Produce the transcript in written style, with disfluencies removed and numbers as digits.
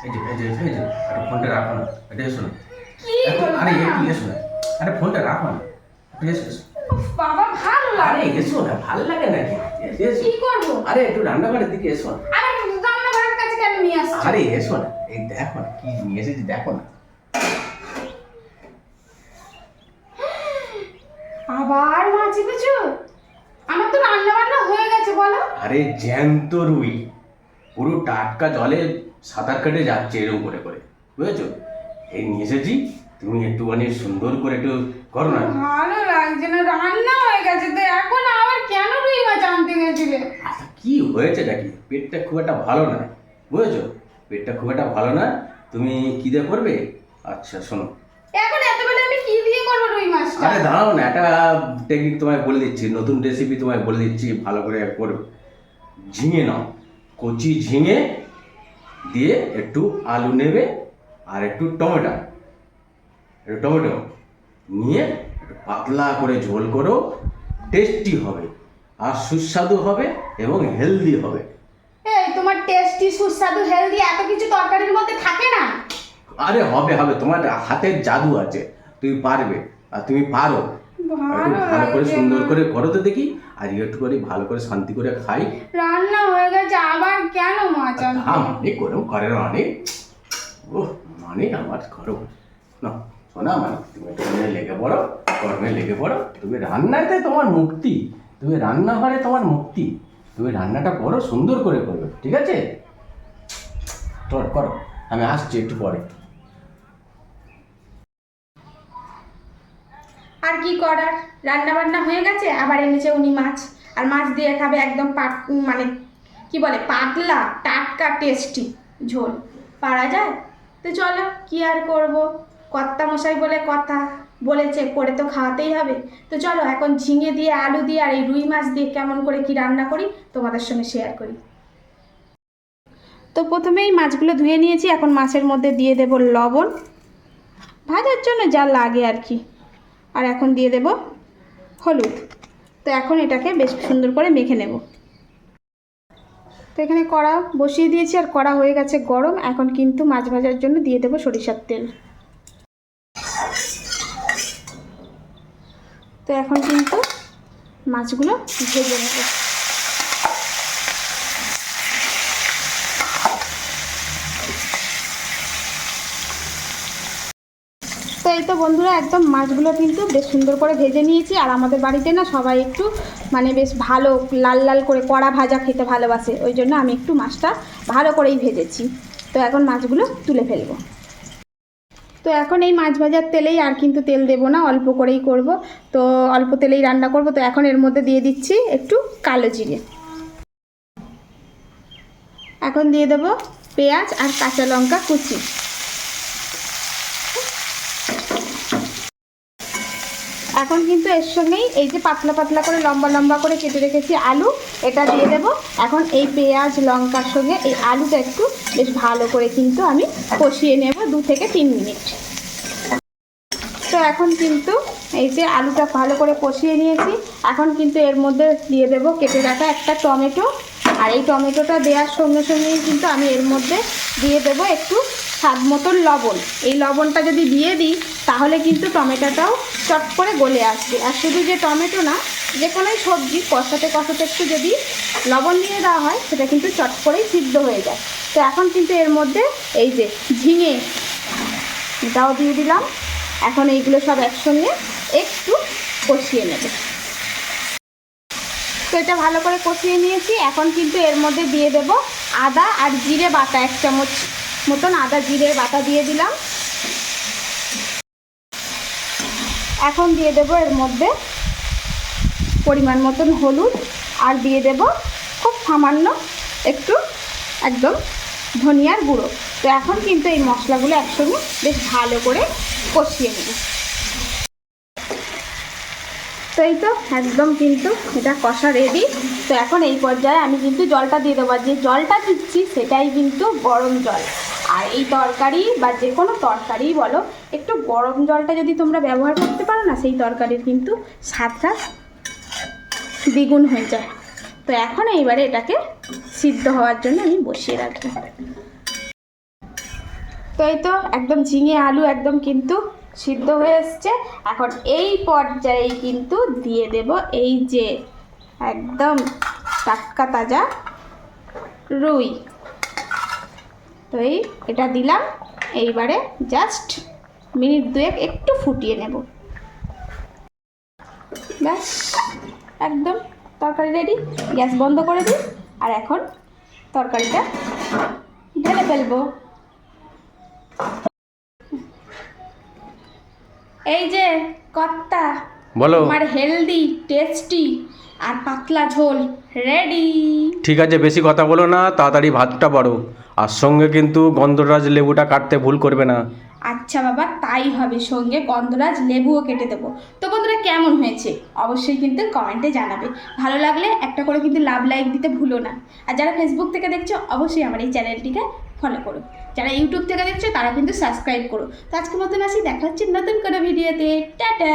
আরে ফোনটা রাখো না, এটা এসো না। কি বলো আরে না? একটু এসো না, আরে ফোনটা রাখো না, একটু এসো এসো। উফ, বাবা ভালো আরে লাগে। এসো না, ভালো লাগে নাকি? এসো। কি করবো? আরে একটু রান্নাঘরের দিকে এসো না। আরে রান্নাঘরের কাছে কেন নিয়ে আসছো? আরে এসো না, এই দেখো না কি নিয়ে এসেছি, দেখো না। আবার মাছ এনেছো? আমার তো রান্না বান্না হয়ে গেছে বলো। আরে জ্যান্ত রুই, পুরো টাটকা জলে সাঁতার কেটে যাচ্ছে এরকম করে করে, বুঝেছো? এই নিয়ে এসেছি, তুমি একটুখানি সুন্দর করে একটু করো না। ভালো লাগছে না, রান্না হয়ে গেছে তো এখন আবার কেন রুই মাছ আনতে গেছিলে? আচ্ছা কি হয়েছে নাকি? পেটটা খুব একটা ভালো না, বুঝেছো? পেটটা খুব একটা ভালো না। তুমি কি দিয়ে করবে? আচ্ছা শোনো, এখন এত বেলা আমি কি দিয়ে করবো রুই মাছটা? আরে দাঁড়াও না, একটা টেকনিক তোমায় বলে দিচ্ছি, নতুন রেসিপি তোমায় বলে দিচ্ছি, ভালো করে করবে। ঝিঙে নাও, কচি ঝিঙে দিয়ে একটু আলু নেবে আর একটু টমেটো নিয়ে একটু পাতলা করে ঝোল করো, টেস্টি হবে আর সুস্বাদু হবে এবং হেলদি হবে। এই তোমার টেস্টি সুস্বাদু হেলদি এত কিছু তরকারির মধ্যে থাকে না? আরে হবে হবে, তোমার হাতের জাদু আছে, তুমি পারবে আর তুমি পারো। একটু ভালো করে লাগছে সুন্দর না। করে করো তো দেখি, আর একটু করে ভালো করে শান্তি করে খাই। রান্না হয়ে গেছে আবার কেন মাছ আনতে? মানে করো ঘরের অনেক, ও মানে আমার ঘরো না, শোনা মানে তুমি কর্মে লেগে পড়ো, কর্মে লেগে পড়ো। তুমি রান্নাতে তোমার মুক্তি, তুমি রান্নাঘরে তোমার মুক্তি, তুমি রান্নাটা করো, সুন্দর করে করবে, ঠিক আছে? করো করো, আমি আসছি একটু পরে। আর কি করার, রান্না বান্না হয়ে গেছে, আবার এনেছে উনি মাছ। আর মাছ দিয়ে খাবে একদম মানে কি বলে পাতলা টাটকা টেস্টি ঝোল। পারা যায়? তো চলো কি আর করব, কর্তা মশাই বলে কথা, বলেছে করে তো খাওয়াতেই হবে। তো চলো এখন ঝিঙে দিয়ে আলু দিয়ে আর এই রুই মাছ দিয়ে কেমন করে কি রান্না করি তোমাদের সঙ্গে শেয়ার করি। তো প্রথমেই মাছগুলো ধুয়ে নিয়েছি, এখন মাছের মধ্যে দিয়ে দেব লবণ, ভাজার জন্য যা লাগে আর কি। আর এখন দিয়ে দেব হলুদ। তো এখন এটাকে বেশ সুন্দর করে মেখে নেব। তো এখানে কড়া বসিয়ে দিয়েছি আর কড়া হয়ে গেছে গরম। এখন কিন্তু মাছ ভাজার জন্য দিয়ে দেব সরিষার তেল। তো এখন কিন্তু মাছগুলো ভেজে নেব। তো এই তো বন্ধুরা একদম মাছগুলো কিন্তু বেশ সুন্দর করে ভেজে নিয়েছি। আর আমাদের বাড়িতে না সবাই একটু মানে বেশ ভালো লাল লাল করে কড়া ভাজা খেতে ভালোবাসে, ওই জন্য আমি একটু মাছটা ভালো করেই ভেজেছি। তো এখন মাছগুলো তুলে ফেলবো। তো এখন এই মাছ ভাজার তেলেই, আর কিন্তু তেল দেবো না, অল্প করেই করব। তো অল্প তেলেই রান্না করব। তো এখন এর মধ্যে দিয়ে দিচ্ছি একটু কালো জিরে। এখন দিয়ে দেবো পেঁয়াজ আর কাঁচা লঙ্কা কুচি। এখন কিন্তু এর সঙ্গেই এই যে পাতলা পাতলা করে লম্বা লম্বা করে কেটে রেখেছি আলু, এটা দিয়ে দেব। এখন এই পেঁয়াজ লঙ্কার সঙ্গে এই আলুটা একটু বেশ ভালো করে কিন্তু আমি কষিয়ে নেব 2 থেকে 3 মিনিট। তো এখন কিন্তু এই যে আলুটা ভালো করে কষিয়ে নিয়েছি, এখন কিন্তু এর মধ্যে দিয়ে দেব কেটে রাখা একটা টমেটো। আর এই টমেটোটা দেওয়ার সঙ্গে সঙ্গেই কিন্তু আমি এর মধ্যে দিয়ে দেব একটু স্বাদ মতন লবণ। এই লবণটা যদি দিয়ে দিই তাহলে কিন্তু টমেটোটাও চট করে গলে আসবে। আর শুধু যে টমেটো না, যে কোনো সবজি কষাতে কষাতে একটু যদি লবণ দিয়ে দেওয়া হয় সেটা কিন্তু চট করেই সিদ্ধ হয়ে যায়। তো এখন কিন্তু এর মধ্যে এই যে ঝিঙে এটাও দিয়ে দিলাম। এখন এইগুলো সব একসঙ্গে একটু কষিয়ে নেব। তো এটা ভালো করে কষিয়ে নিয়েছি। এখন কিন্তু এর মধ্যে দিয়ে দেব আদা আর জিরে বাটা, 1 চামচ মতন আদা জিরের বাটা দিয়ে দিলাম। এখন দিয়ে দেব এর মধ্যে পরিমাণ মতন হলুদ, আর দিয়ে দেব খুব সামান্য একটু একদম ধনিয়ার গুঁড়ো। তো এখন কিন্তু এই মশলাগুলো একসঙ্গে বেশ ভালো করে কষিয়ে নেব। তো এই তো একদম কিন্তু এটা কষা রেডি। তো এখন এই পর্যায়ে আমি কিন্তু জলটা দিয়ে দেবো। যে জলটা দিচ্ছি সেটাই কিন্তু গরম জল। আর এই তরকারি বা যে কোনো তরকারি বলো, একটু গরম জলটা যদি তোমরা ব্যবহার করতে পারো না, সেই তরকারির কিন্তু স্বাদটা দ্বিগুণ হয়ে যায়। তো এখন এইবারে এটাকে সিদ্ধ হওয়ার জন্য আমি বসিয়ে রাখবো। তো এই তো একদম ঝিঙে আলু একদম কিন্তু সিদ্ধ হয়ে এসছে। এখন এই পর্যায়ে কিন্তু দিয়ে দেব এই যে একদম টাটকা তাজা রুই। তো এটা দিলাম, এইবারে জাস্ট মিনিট 2 একটু ফুটিয়ে নেব। ব্যাস একদম তরকারি রেডি। গ্যাস বন্ধ করে দিই আর এখন তরকারিটা ঢেলে ফেলবো। এই যে কর্তা, বলো। আমার হেলদি টেস্টি আর পাতলা ঝোল রেডি। ঠিক আছে, বেশি কথা বলো না, তাড়াতাড়ি ভাতটা বাড়ো। আর সঙ্গে কিন্তু গন্ধরাজ লেবুটা কাটতে ভুল করবে না। আচ্ছা বাবা, তাই হবে, সঙ্গে গন্ধরাজ লেবুও কেটে দেবো। তো বন্ধুরা কেমন হয়েছে অবশ্যই কিন্তু কমেন্টে জানাবে। ভালো লাগলে একটা করে কিন্তু লাভ লাইক দিতে ভুলো না। আর যারা ফেসবুক থেকে দেখছো অবশ্যই আমার এই চ্যানেলটিকে ফলো করো। যারা ইউটিউব থেকে দেখছো তারা কিন্তু সাবস্ক্রাইব করো। তো আজকের মতন আসি, দেখা হচ্ছে নতুন কোনো ভিডিওতে। টাটা।